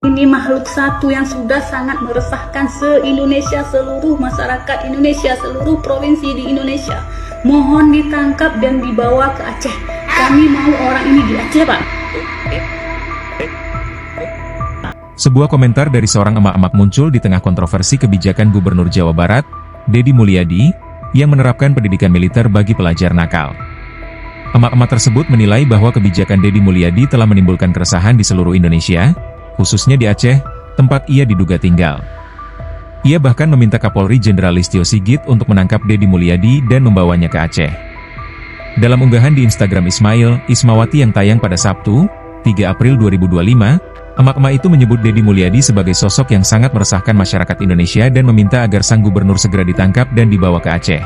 Ini makhluk satu yang sudah sangat meresahkan se-Indonesia, seluruh masyarakat Indonesia, seluruh provinsi di Indonesia. Mohon ditangkap dan dibawa ke Aceh. Kami mau orang ini di Aceh, Pak. Sebuah komentar dari seorang emak-emak muncul di tengah kontroversi kebijakan Gubernur Jawa Barat, Deddy Mulyadi, yang menerapkan pendidikan militer bagi pelajar nakal. Emak-emak tersebut menilai bahwa kebijakan Deddy Mulyadi telah menimbulkan keresahan di seluruh Indonesia, khususnya di Aceh, tempat ia diduga tinggal. Ia bahkan meminta Kapolri Jenderal Listio Sigit untuk menangkap Deddy Mulyadi dan membawanya ke Aceh. Dalam unggahan di Instagram Ismawati yang tayang pada Sabtu, 3 April 2025, emak-emak itu menyebut Deddy Mulyadi sebagai sosok yang sangat meresahkan masyarakat Indonesia dan meminta agar sang gubernur segera ditangkap dan dibawa ke Aceh.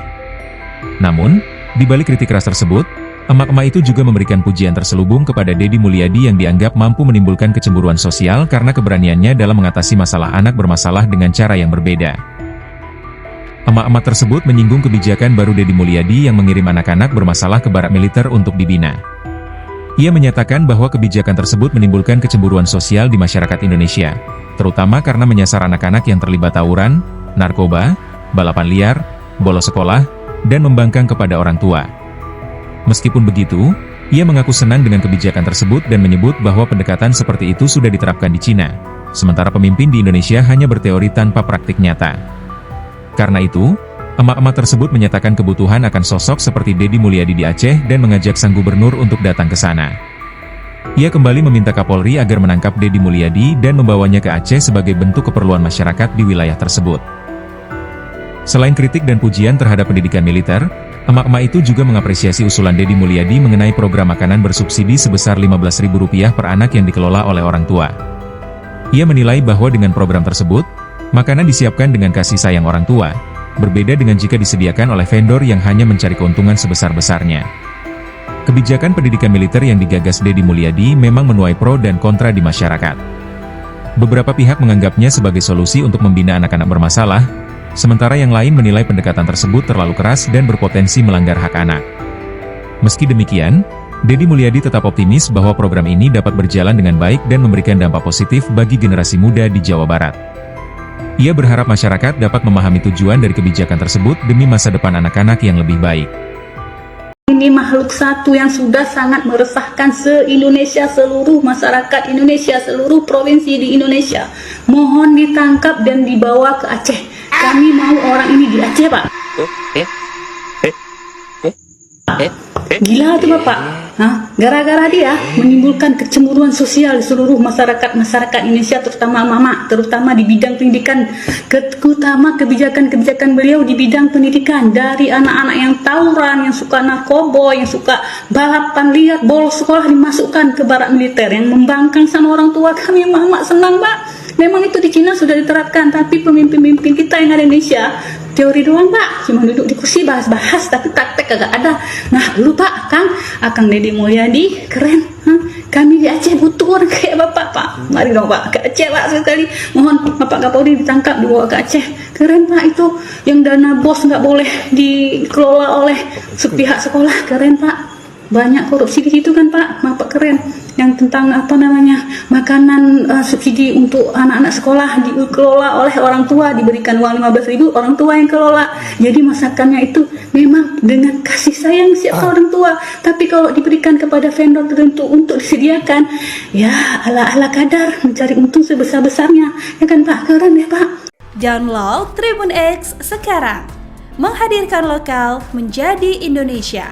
Namun, di balik kritik keras tersebut, emak-emak itu juga memberikan pujian terselubung kepada Deddy Mulyadi yang dianggap mampu menimbulkan kecemburuan sosial karena keberaniannya dalam mengatasi masalah anak bermasalah dengan cara yang berbeda. Emak-emak tersebut menyinggung kebijakan baru Deddy Mulyadi yang mengirim anak-anak bermasalah ke barak militer untuk dibina. Ia menyatakan bahwa kebijakan tersebut menimbulkan kecemburuan sosial di masyarakat Indonesia, terutama karena menyasar anak-anak yang terlibat tawuran, narkoba, balapan liar, bolos sekolah, dan membangkang kepada orang tua. Meskipun begitu, ia mengaku senang dengan kebijakan tersebut dan menyebut bahwa pendekatan seperti itu sudah diterapkan di Cina, sementara pemimpin di Indonesia hanya berteori tanpa praktik nyata. Karena itu, emak-emak tersebut menyatakan kebutuhan akan sosok seperti Deddy Mulyadi di Aceh dan mengajak sang gubernur untuk datang ke sana. Ia kembali meminta Kapolri agar menangkap Deddy Mulyadi dan membawanya ke Aceh sebagai bentuk keperluan masyarakat di wilayah tersebut. Selain kritik dan pujian terhadap pendidikan militer, emak-emak itu juga mengapresiasi usulan Deddy Mulyadi mengenai program makanan bersubsidi sebesar Rp15.000 per anak yang dikelola oleh orang tua. Ia menilai bahwa dengan program tersebut, makanan disiapkan dengan kasih sayang orang tua, berbeda dengan jika disediakan oleh vendor yang hanya mencari keuntungan sebesar-besarnya. Kebijakan pendidikan militer yang digagas Deddy Mulyadi memang menuai pro dan kontra di masyarakat. Beberapa pihak menganggapnya sebagai solusi untuk membina anak-anak bermasalah, sementara yang lain menilai pendekatan tersebut terlalu keras dan berpotensi melanggar hak anak. Meski demikian, Deddy Mulyadi tetap optimis bahwa program ini dapat berjalan dengan baik dan memberikan dampak positif bagi generasi muda di Jawa Barat. Ia berharap masyarakat dapat memahami tujuan dari kebijakan tersebut demi masa depan anak-anak yang lebih baik. Ini makhluk satu yang sudah sangat meresahkan se-Indonesia, seluruh masyarakat Indonesia, seluruh provinsi di Indonesia. Mohon ditangkap dan dibawa ke Aceh. Kami mau orang ini di Aceh, Pak. Gila tuh Bapak. Gara-gara dia menimbulkan kecemburuan sosial di seluruh masyarakat Indonesia, terutama mama, terutama di bidang pendidikan, terutama kebijakan-kebijakan beliau di bidang pendidikan, dari anak-anak yang tawuran, yang suka narkoba, yang suka balapan liar, bolos sekolah dimasukkan ke barak militer, yang membangkang sama orang tua. Kami mama senang, Pak. Memang itu di Cina sudah diterapkan, tapi pemimpin-pemimpin kita yang ada di Indonesia teori doang, Pak, cuma duduk di kursi bahas-bahas, tapi praktek kagak ada. Nah dulu Pak, Akang Deddy Mulyadi keren. Kami di Aceh butuh orang kayak Bapak, Pak. Mari dong Pak ke Aceh, Pak, sekali. Mohon Bapak Kapolri ditangkap, dibawa ke Aceh. Keren Pak itu, yang dana bos nggak boleh dikelola oleh sepihak sekolah, keren Pak. Banyak korupsi di situ kan Pak, Bapak keren. Yang tentang makanan subsidi untuk anak-anak sekolah dikelola oleh orang tua, diberikan uang 15.000, orang tua yang kelola. Jadi masakannya itu memang dengan kasih sayang siapa orang tua. Tapi kalau diberikan kepada vendor tertentu untuk disediakan, ya ala-ala kadar mencari untung sebesar-besarnya. Ya kan Pak, keren ya Pak. Download Tribun X sekarang, menghadirkan lokal menjadi Indonesia.